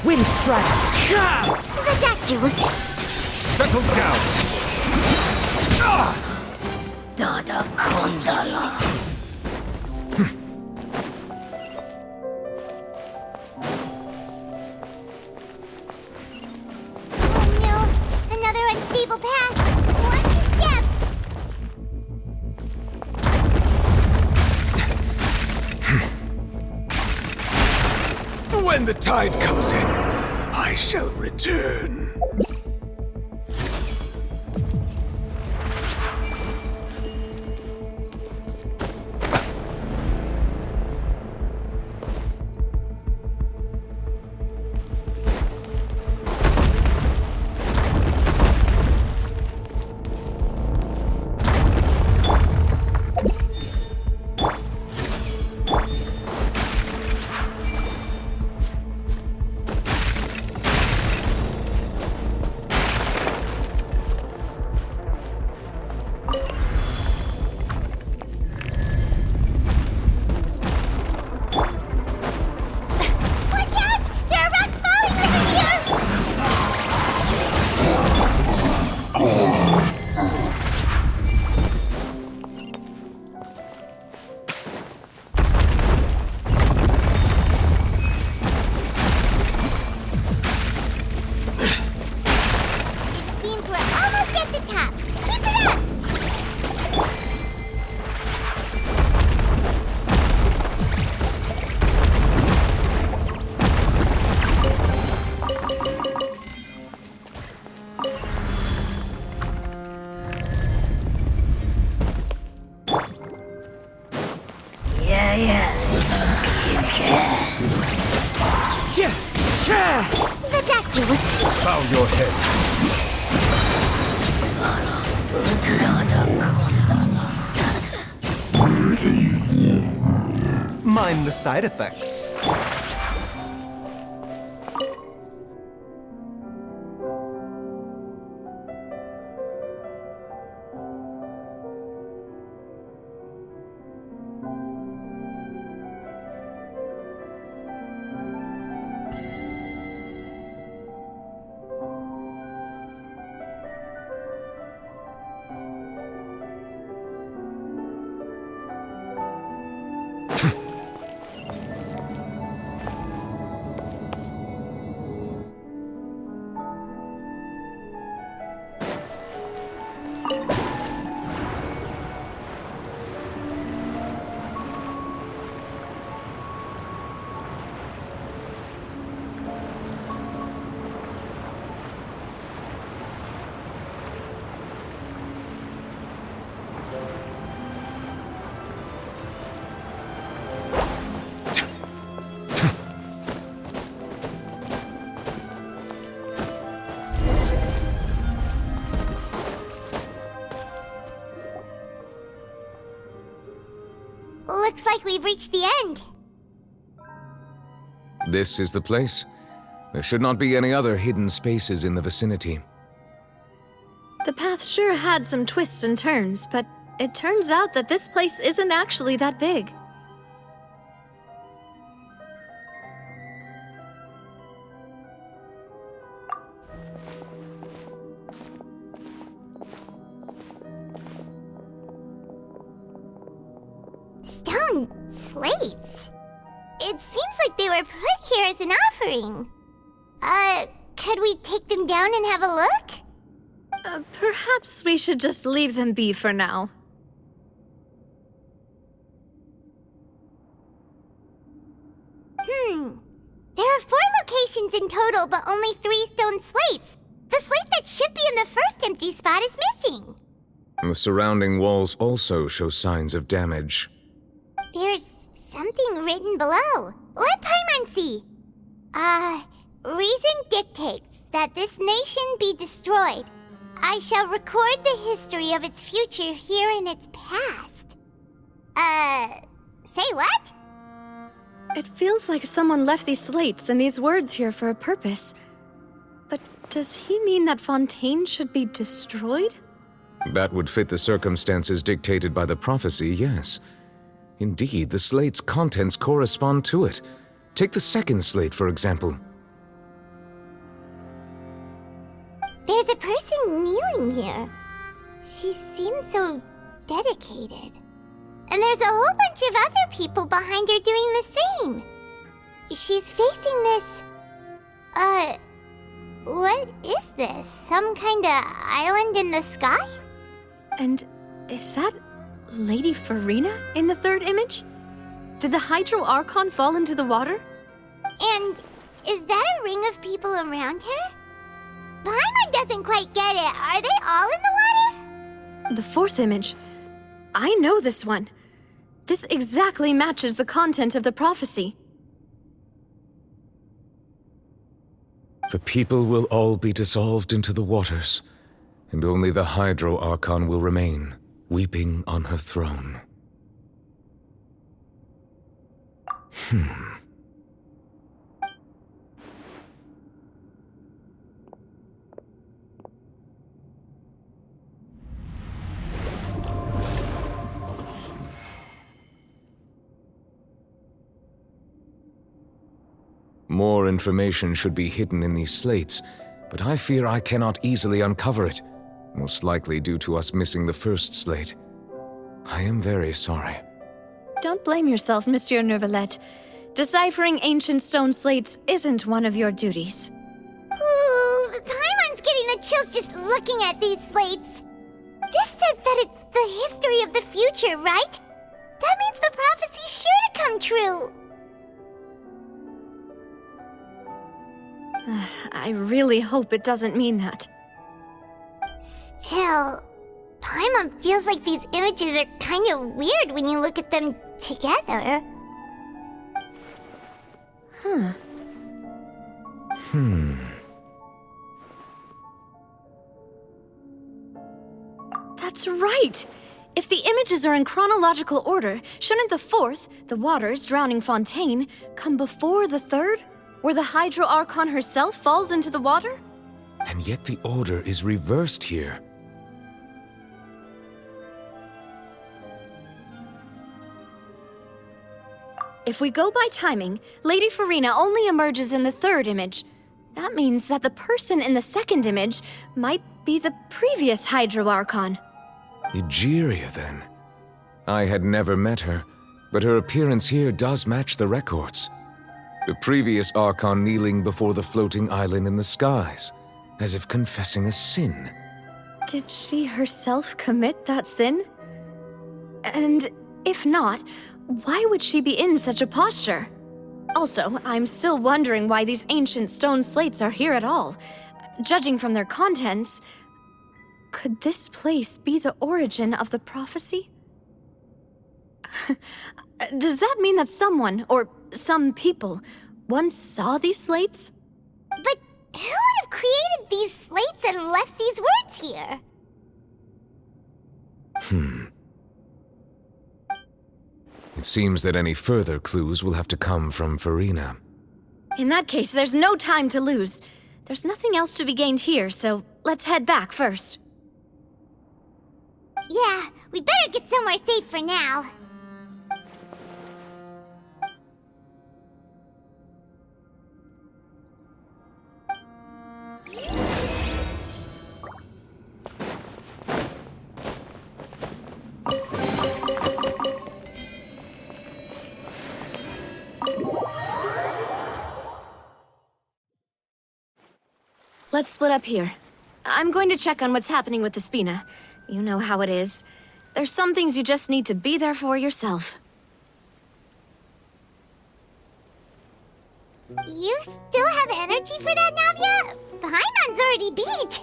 Wind strike! The Dactyls! Settle down! Dada Kondala. Oh no! Another unstable path! Watch your step! When the tide comes in, I shall return. The Dactyls! Bow your head. Mind the side effects. Looks like we've reached the end. This is the place. There should not be any other hidden spaces in the vicinity. The path sure had some twists and turns, but it turns out that this place isn't actually that big. Stone slates? It seems like they were put here as an offering. Could we take them down and have a look? Perhaps we should just leave them be for now. There are 4 locations in total, but only 3 stone slates. The slate that should be in the first empty spot is missing. The surrounding walls also show signs of damage. There's something written below. Let Paimon see. Reason dictates that this nation be destroyed. I shall record the history of its future here in its past. Say what? It feels like someone left these slates and these words here for a purpose. But Does he mean that Fontaine should be destroyed? That would fit the circumstances dictated by the prophecy, yes. Indeed, the slate's contents correspond to it. Take the second slate, for example. There's a person kneeling here. She seems so dedicated. And there's a whole bunch of other people behind her doing the same. She's facing this... what is this? Some kind of island in the sky? And is that Lady Farina in the third image? Did the Hydro Archon fall into the water? And is that a ring of people around her? Paimon doesn't quite get it. Are they all in the water? The fourth image. I know this one. This exactly matches the content of the prophecy. The people will all be dissolved into the waters, and only the Hydro Archon will remain, weeping on her throne. More information should be hidden in these slates, but I fear I cannot easily uncover it, most likely due to us missing the first slate. I am very sorry. Don't blame yourself, Monsieur Neuvillette. Deciphering ancient stone slates isn't one of your duties. Ooh, Paimon's getting the chills just looking at these slates. This says that it's the history of the future, right? That means the prophecy's sure to come true. I really hope it doesn't mean that. Still, Paimon feels like these images are kind of weird when you look at them together. That's right! If the images are in chronological order, shouldn't the fourth, the waters drowning Fontaine, come before the third, where the Hydro Archon herself falls into the water? And yet the order is reversed here. If we go by timing, Lady Farina only emerges in the third image. That means that the person in the second image might be the previous Hydro Archon. Egeria, then. I had never met her, but her appearance here does match the records. The previous Archon kneeling before the floating island in the skies, as if confessing a sin. Did she herself commit that sin? And if not, why would she be in such a posture? Also, I'm still wondering why these ancient stone slates are here at all. Judging from their contents, could this place be the origin of the prophecy? Does that mean that someone, or some people, once saw these slates? But who would have created these slates and left these words here? It seems that any further clues will have to come from Farina. In that case, there's no time to lose. There's nothing else to be gained here, so let's head back first. Yeah, we better get somewhere safe for now. Let's split up here. I'm going to check on what's happening with the Spina. You know how it is. There's some things you just need to be there for yourself. You still have energy for that, Navia? Paimon's already beat.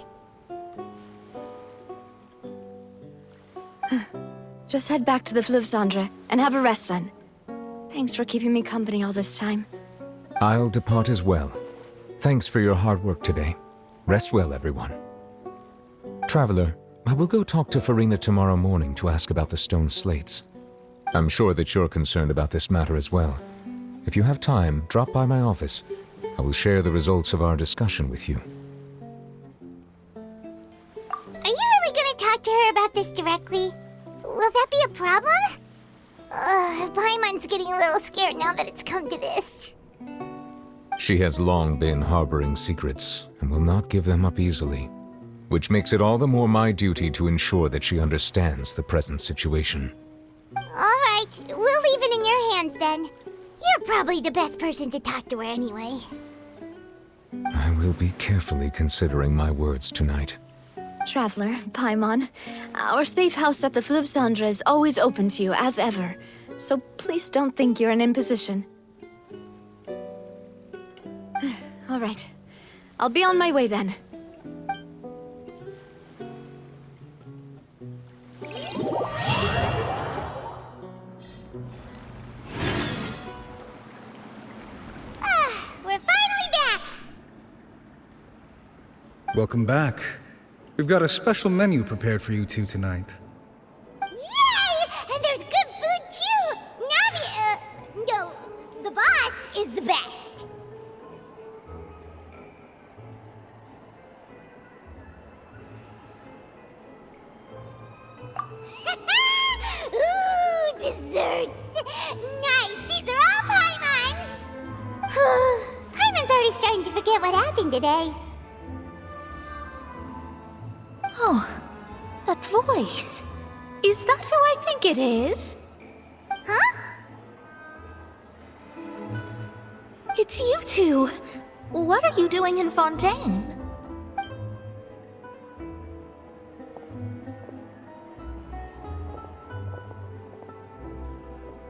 Just head back to the Fleuve Cendre and have a rest then. Thanks for keeping me company all this time. I'll depart as well. Thanks for your hard work today. Rest well, everyone. Traveler, I will go talk to Farina tomorrow morning to ask about the stone slates. I'm sure that you're concerned about this matter as well. If you have time, drop by my office. I will share the results of our discussion with you. talk to her about this directly? Will that be a problem? Paimon's getting a little scared now that it's come to this. She has long been harboring secrets and will not give them up easily, which makes it all the more my duty to ensure that she understands the present situation. Alright, we'll leave it in your hands then. You're probably the best person to talk to her anyway. I will be carefully considering my words tonight. Traveler, Paimon, our safe house at the Fleuve Cendre is always open to you, as ever. So please don't think you're an imposition. All right. I'll be on my way then. We're finally back! Welcome back. We've got a special menu prepared for you two tonight. Yay! And there's good food too! No, the boss is the best. Ooh, desserts! Nice! These are all Paimon's! Paimon's already starting to forget what happened today. Oh, that voice. Is that who I think it is? Huh? It's you two. What are you doing in Fontaine?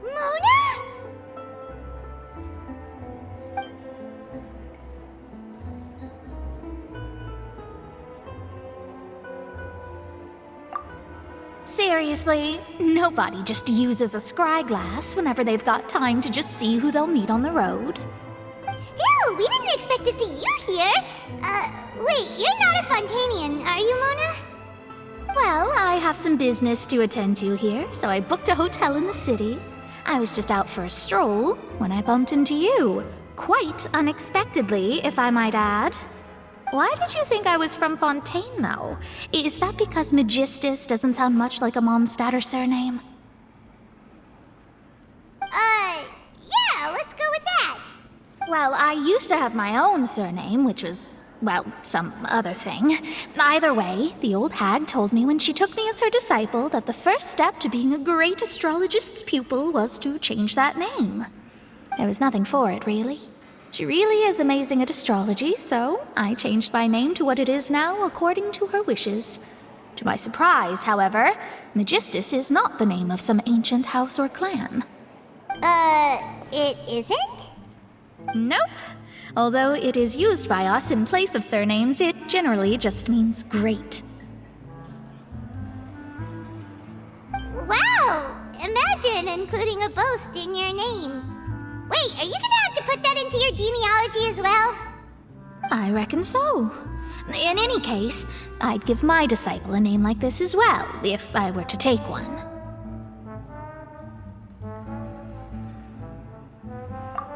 Mona? Seriously, nobody just uses a scry glass whenever they've got time to just see who they'll meet on the road. Still, we didn't expect to see you here. Wait, you're not a Fontainian, are you, Mona? Well, I have some business to attend to here, so I booked a hotel in the city. I was just out for a stroll when I bumped into you. Quite unexpectedly, if I might add. Why did you think I was from Fontaine, though? Is that because Magistus doesn't sound much like a Mondstadter surname? Yeah, let's go with that. Well, I used to have my own surname, which was, well, some other thing. Either way, the old hag told me when she took me as her disciple that the first step to being a great astrologist's pupil was to change that name. There was nothing for it, really. She really is amazing at astrology, so I changed my name to what it is now according to her wishes. To my surprise, however, Magistus is not the name of some ancient house or clan. It isn't? Nope. Although it is used by us in place of surnames, it generally just means great. Wow! Imagine including a boast in your name. Wait, are you gonna have to put that into your genealogy as well? I reckon so. In any case, I'd give my disciple a name like this as well, if I were to take one.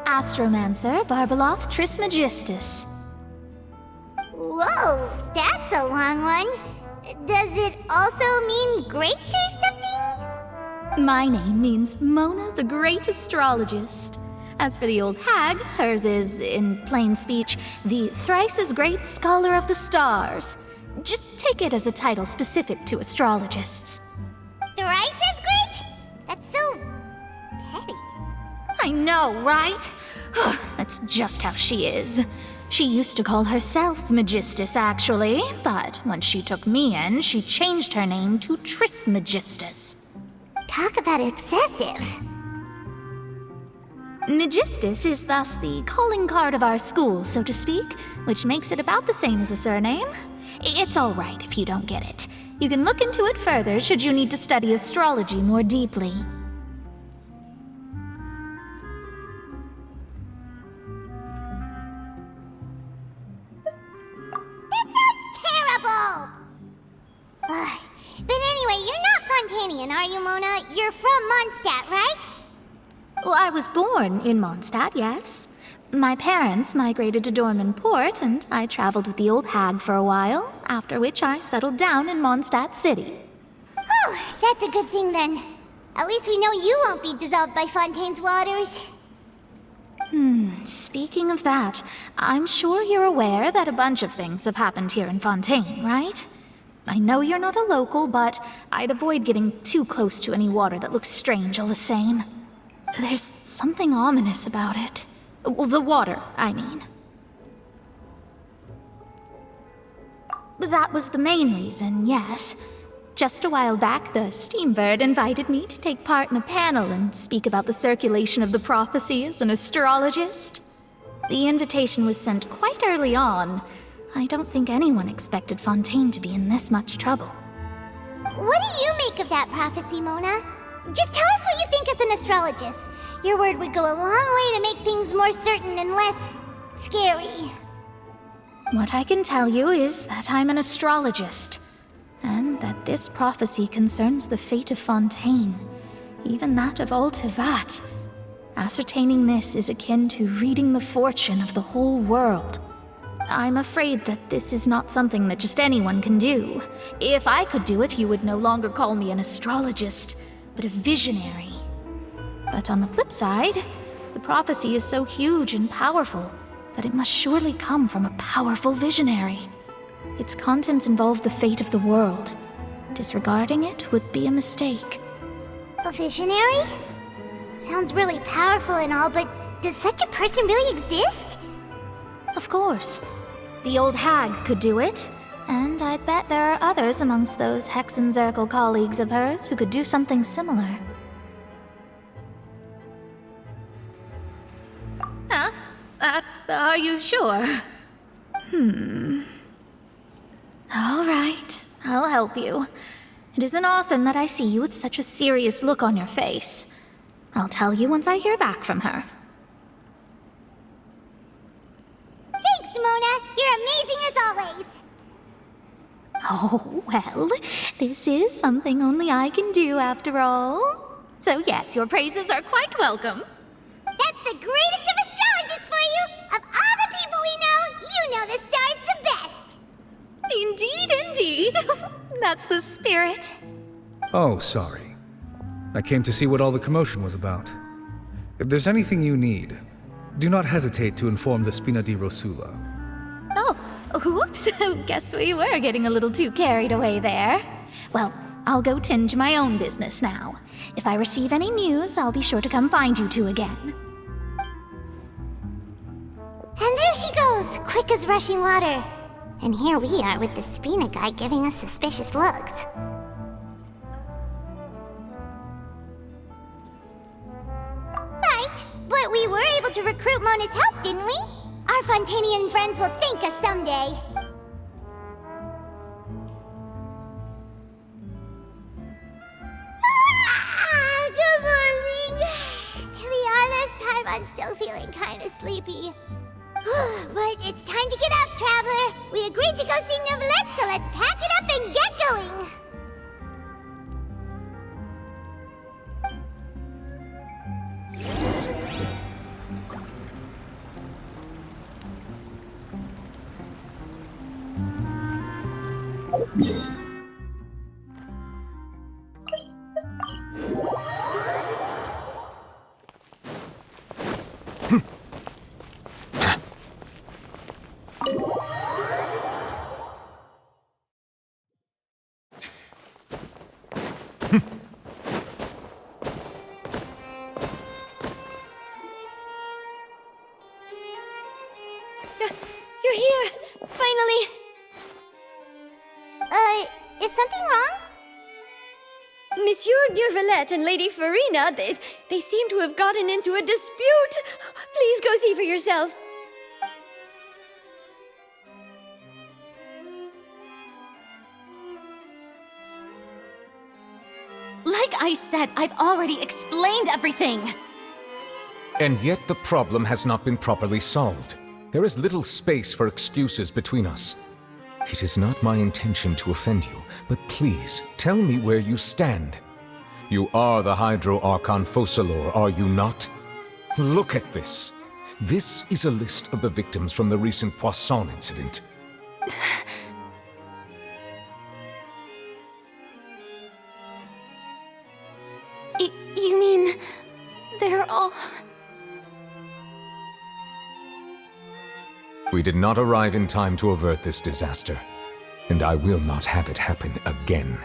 Astromancer Barbeloth Trismegistus. Whoa, that's a long one. Does it also mean great or something? My name means Mona the Great Astrologist. As for the old hag, hers is, in plain speech, the thrice-as-great Scholar of the Stars. Just take it as a title specific to astrologists. Thrice as great? That's so petty. I know, right? That's just how she is. She used to call herself Magistus, actually, but when she took me in, she changed her name to Trismegistus. Talk about excessive. Magistus is thus the calling card of our school, so to speak, which makes it about the same as a surname. It's all right if you don't get it. You can look into it further should you need to study astrology more deeply. That sounds terrible! But anyway, you're not Fontainian, are you, Mona? You're from Mondstadt, right? Well, I was born in Mondstadt, yes. My parents migrated to Dorman Port, and I traveled with the old hag for a while, after which I settled down in Mondstadt City. Oh, that's a good thing then. At least we know you won't be dissolved by Fontaine's waters. Speaking of that, I'm sure you're aware that a bunch of things have happened here in Fontaine, right? I know you're not a local, but I'd avoid getting too close to any water that looks strange all the same. There's something ominous about it. Well, the water, I mean. That was the main reason, yes. Just a while back, the Steambird invited me to take part in a panel and speak about the circulation of the prophecy as an astrologist. The invitation was sent quite early on. I don't think anyone expected Fontaine to be in this much trouble. What do you make of that prophecy, Mona? Just tell us what you think as an astrologist. Your word would go a long way to make things more certain and less scary. What I can tell you is that I'm an astrologist, and that this prophecy concerns the fate of Fontaine, even that of all Tevat. Ascertaining this is akin to reading the fortune of the whole world. I'm afraid that this is not something that just anyone can do. If I could do it, you would no longer call me an astrologist, but a visionary. But on the flip side, the prophecy is so huge and powerful that it must surely come from a powerful visionary. Its contents involve the fate of the world. Disregarding it would be a mistake. A visionary? Sounds really powerful and all, but does such a person really exist? Of course. The old hag could do it, and I'd bet there are others amongst those Hexenzirkel colleagues of hers who could do something similar. Huh? Are you sure? All right, I'll help you. It isn't often that I see you with such a serious look on your face. I'll tell you once I hear back from her. Thanks, Mona. You're amazing as always. Oh, well, this is something only I can do after all. So yes, your praises are quite welcome. That's the greatest of astrologists for you! Of all the people we know, you know the star's the best! Indeed, indeed. That's the spirit. Oh, sorry. I came to see what all the commotion was about. If there's anything you need, do not hesitate to inform the Spina di Rosula. Oh, whoops. Guess we were getting a little too carried away there. Well, I'll go tend to my own business now. If I receive any news, I'll be sure to come find you two again. And there she goes, quick as rushing water. And here we are with the Spina guy giving us suspicious looks. Right, but we were able to recruit Mona's help, didn't we? Our Fontanian friends will thank us someday. Good morning. To be honest, Paimon's still feeling kind of sleepy. But it's time to get up, Traveler. We agreed to go see Neuvillette, so let's pack it up and get going. You're here! Finally! Is something wrong? Monsieur Neuvillette and Lady Farina, they seem to have gotten into a dispute. Please go see for yourself. Like I said, I've already explained everything. And yet the problem has not been properly solved. There is little space for excuses between us. It is not my intention to offend you, but please, tell me where you stand. You are the Hydro Archon Focalor, are you not? Look at this. This is a list of the victims from the recent Poisson incident. You mean... they're all... We did not arrive in time to avert this disaster, and I will not have it happen again.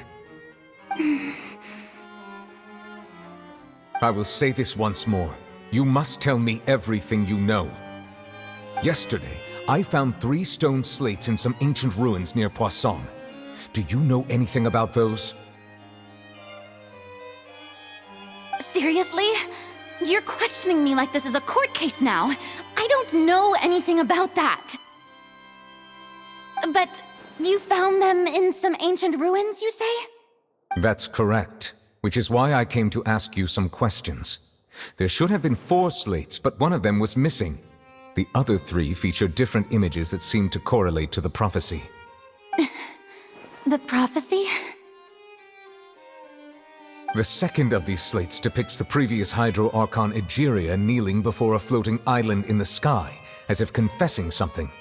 I will say this once more. You must tell me everything you know. Yesterday, I found 3 stone slates in some ancient ruins near Poisson. Do you know anything about those? Seriously? You're questioning me like this is a court case now. I don't know anything about that. But you found them in some ancient ruins, you say? That's correct, which is why I came to ask you some questions. There should have been 4 slates, but one of them was missing. The other 3 featured different images that seemed to correlate to the prophecy. The prophecy? The second of these slates depicts the previous Hydro Archon Egeria kneeling before a floating island in the sky, as if confessing something.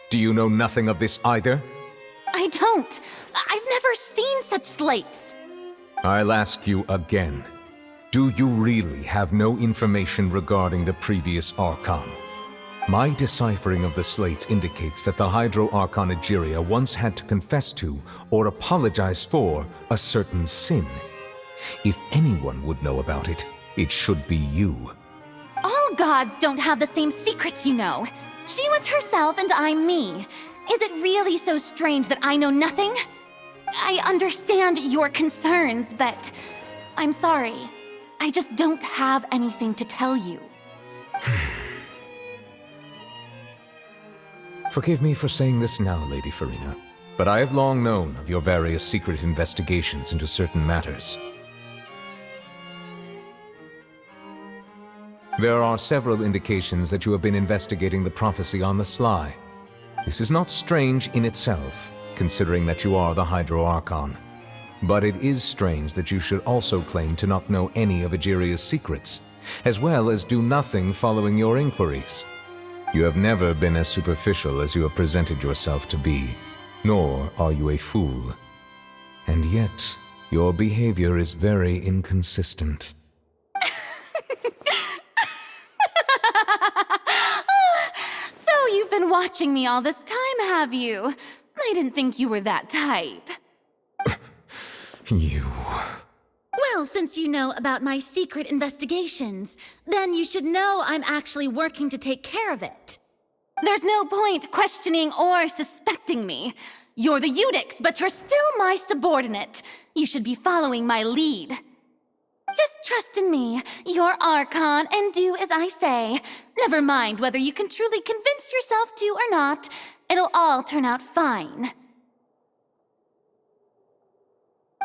Do you know nothing of this either? I don't. I've never seen such slates. I'll ask you again. Do you really have no information regarding the previous Archon? My deciphering of the slates indicates that the Hydro Archon Egeria once had to confess to, or apologize for, a certain sin. If anyone would know about it, it should be you. All gods don't have the same secrets, you know. She was herself and I'm me. Is it really so strange that I know nothing? I understand your concerns, but I'm sorry. I just don't have anything to tell you. Forgive me for saying this now, Lady Farina, but I have long known of your various secret investigations into certain matters. There are several indications that you have been investigating the prophecy on the sly. This is not strange in itself, considering that you are the Hydro Archon. But it is strange that you should also claim to not know any of Egeria's secrets, as well as do nothing following your inquiries. You have never been as superficial as you have presented yourself to be, nor are you a fool. And yet, your behavior is very inconsistent. So you've been watching me all this time, have you? I didn't think you were that type. You... Well, since you know about my secret investigations, then you should know I'm actually working to take care of it. There's no point questioning or suspecting me. You're the Eudix, but you're still my subordinate. You should be following my lead. Just trust in me, you're Archon, and do as I say. Never mind whether you can truly convince yourself to or not. It'll all turn out fine.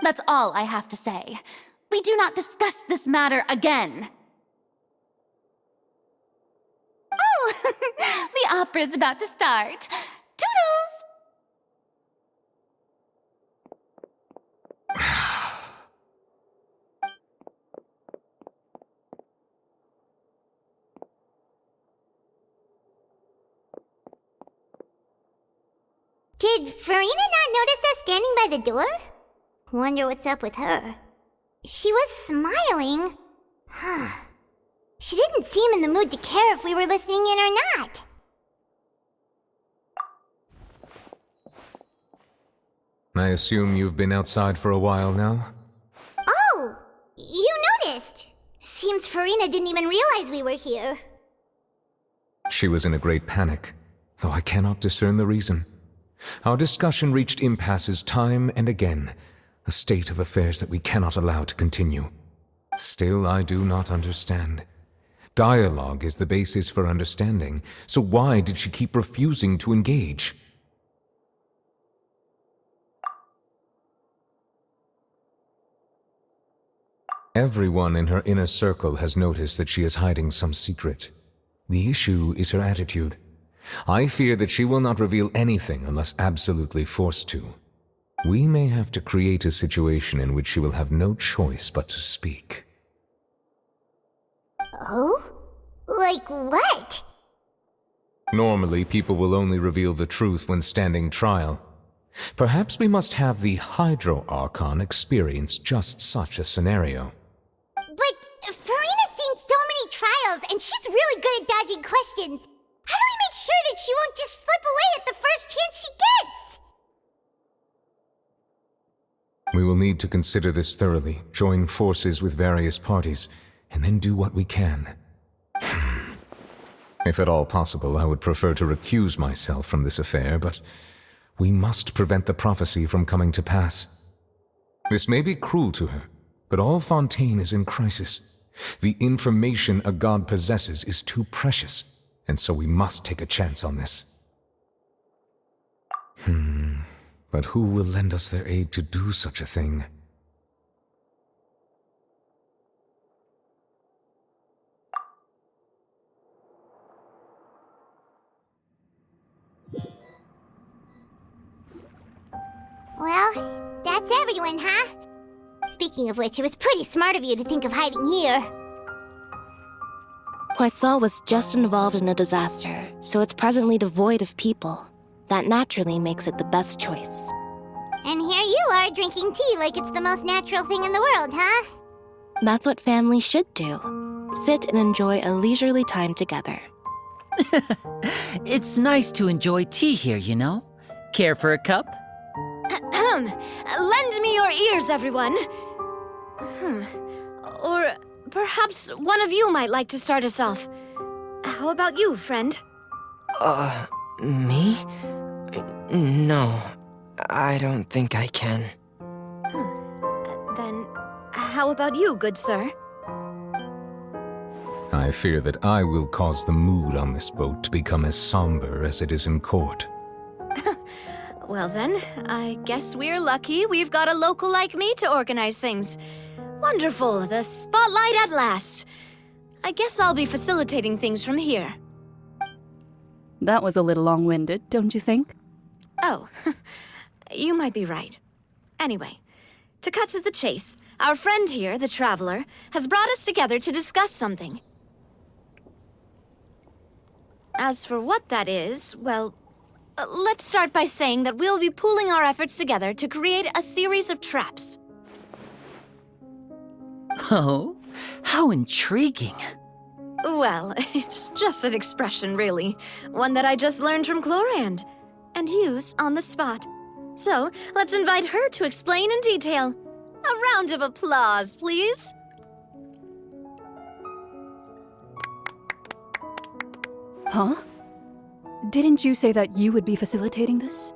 That's all I have to say. We do not discuss this matter again. Oh, the opera's about to start. Toodles! Did Farina not notice us standing by the door? Wonder what's up with her. She was smiling. She didn't seem in the mood to care if we were listening in or not. I assume you've been outside for a while now? Oh, you noticed. Seems Farina didn't even realize we were here. She was in a great panic, though I cannot discern the reason. Our discussion reached impasses time and again, a state of affairs that we cannot allow to continue. Still, I do not understand. Dialogue is the basis for understanding, so why did she keep refusing to engage? Everyone in her inner circle has noticed that she is hiding some secret. The issue is her attitude. I fear that she will not reveal anything unless absolutely forced to. We may have to create a situation in which she will have no choice but to speak. Oh? Like what? Normally, people will only reveal the truth when standing trial. Perhaps we must have the Hydro Archon experience just such a scenario. But and she's really good at dodging questions. How do we make sure that she won't just slip away at the first chance she gets? We will need to consider this thoroughly, join forces with various parties, and then do what we can. If at all possible, I would prefer to recuse myself from this affair, but we must prevent the prophecy from coming to pass. This may be cruel to her, but all Fontaine is in crisis. The information a god possesses is too precious, and so we must take a chance on this. But who will lend us their aid to do such a thing? Well, that's everyone, huh? Speaking of which, it was pretty smart of you to think of hiding here. Poisson was just involved in a disaster, so it's presently devoid of people. That naturally makes it the best choice. And here you are drinking tea like it's the most natural thing in the world, huh? That's what family should do. Sit and enjoy a leisurely time together. It's nice to enjoy tea here, you know? Care for a cup? Lend me your ears, everyone. Or perhaps one of you might like to start us off. How about you, friend? Me? No, I don't think I can. Then, how about you, good sir? I fear that I will cause the mood on this boat to become as somber as it is in court. Well then, I guess we're lucky we've got a local like me to organize things. Wonderful, the spotlight at last. I guess I'll be facilitating things from here. That was a little long-winded, don't you think? Oh, you might be right. Anyway, to cut to the chase, our friend here, the Traveler, has brought us together to discuss something. As for what that is, well, let's start by saying that we'll be pooling our efforts together to create a series of traps. Oh, how intriguing. Well, it's just an expression, really. One that I just learned from Chlorand, and used on the spot. So, let's invite her to explain in detail. A round of applause, please. Huh? Didn't you say that you would be facilitating this?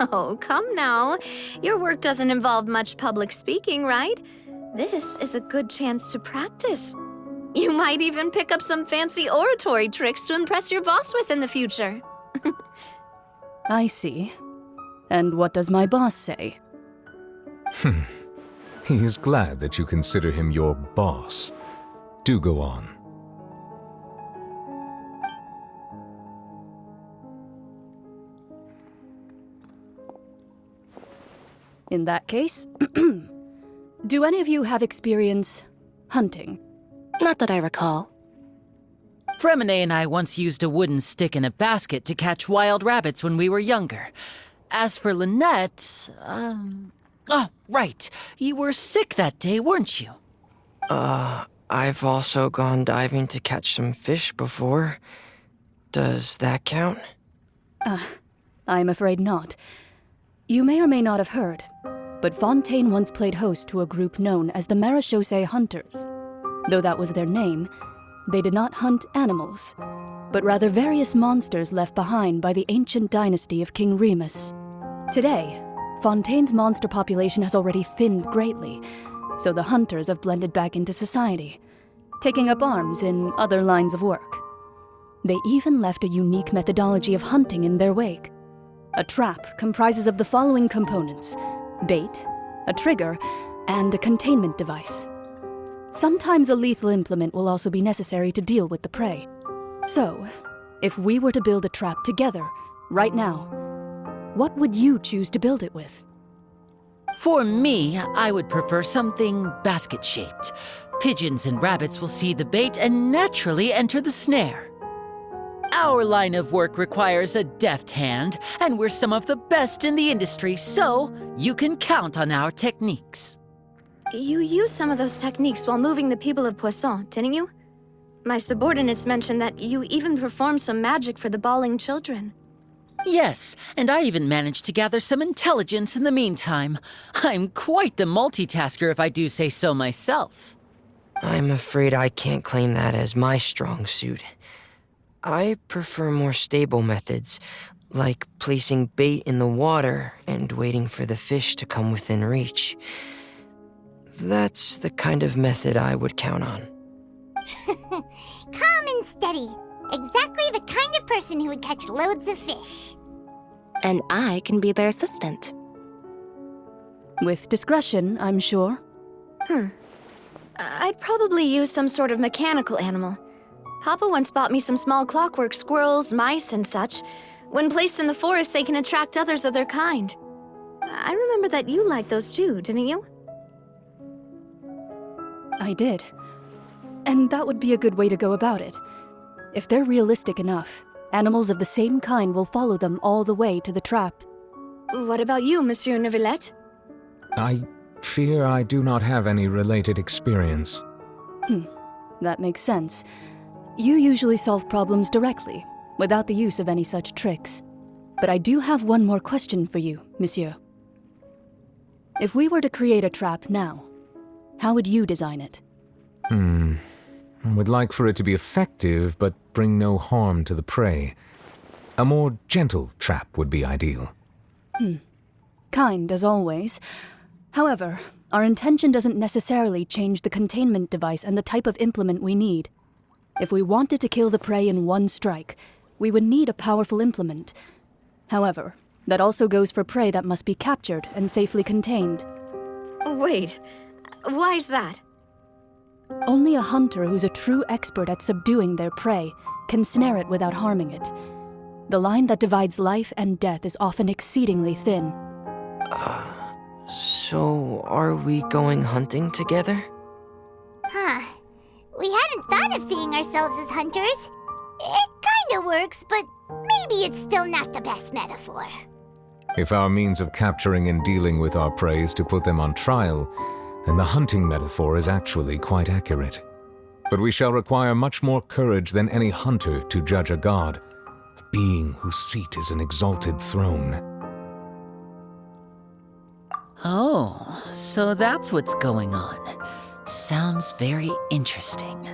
Oh, come now. Your work doesn't involve much public speaking, right? This is a good chance to practice. You might even pick up some fancy oratory tricks to impress your boss with in the future. I see. And what does my boss say? He is glad that you consider him your boss. Do go on. In that case, do any of you have experience hunting? Not that I recall. Fremine and I once used a wooden stick in a basket to catch wild rabbits when we were younger. As for Lynette, oh, right. You were sick that day, weren't you? I've also gone diving to catch some fish before. Does that count? I'm afraid not. You may or may not have heard, but Fontaine once played host to a group known as the Marechaussee Hunters. Though that was their name, they did not hunt animals, but rather various monsters left behind by the ancient dynasty of King Remus. Today, Fontaine's monster population has already thinned greatly, so the hunters have blended back into society, taking up arms in other lines of work. They even left a unique methodology of hunting in their wake. A trap comprises of the following components: bait, a trigger, and a containment device. Sometimes a lethal implement will also be necessary to deal with the prey. So, if we were to build a trap together, right now, what would you choose to build it with? For me, I would prefer something basket-shaped. Pigeons and rabbits will see the bait and naturally enter the snare. Our line of work requires a deft hand, and we're some of the best in the industry, so you can count on our techniques. You used some of those techniques while moving the people of Poisson, didn't you? My subordinates mentioned that you even perform some magic for the bawling children. Yes, and I even managed to gather some intelligence in the meantime. I'm quite the multitasker if I do say so myself. I'm afraid I can't claim that as my strong suit. I prefer more stable methods, like placing bait in the water and waiting for the fish to come within reach. That's the kind of method I would count on. Calm and steady. Exactly the kind of person who would catch loads of fish. And I can be their assistant. With discretion, I'm sure. I'd probably use some sort of mechanical animal. Papa once bought me some small clockwork squirrels, mice, and such. When placed in the forest, they can attract others of their kind. I remember that you liked those too, didn't you? I did. And that would be a good way to go about it. If they're realistic enough, animals of the same kind will follow them all the way to the trap. What about you, Monsieur Neuvillette? I fear I do not have any related experience. That makes sense. You usually solve problems directly, without the use of any such tricks. But I do have one more question for you, Monsieur. If we were to create a trap now, how would you design it? I would like for it to be effective, but bring no harm to the prey. A more gentle trap would be ideal. Kind, as always. However, our intention doesn't necessarily change the containment device and the type of implement we need. If we wanted to kill the prey in one strike, we would need a powerful implement. However, that also goes for prey that must be captured and safely contained. Wait, why's that? Only a hunter who's a true expert at subduing their prey can snare it without harming it. The line that divides life and death is often exceedingly thin. So are we going hunting together? We hadn't thought of seeing ourselves as hunters. It kinda works, but maybe it's still not the best metaphor. If our means of capturing and dealing with our prey is to put them on trial, then the hunting metaphor is actually quite accurate. But we shall require much more courage than any hunter to judge a god, a being whose seat is an exalted throne. Oh, so that's what's going on. Sounds very interesting.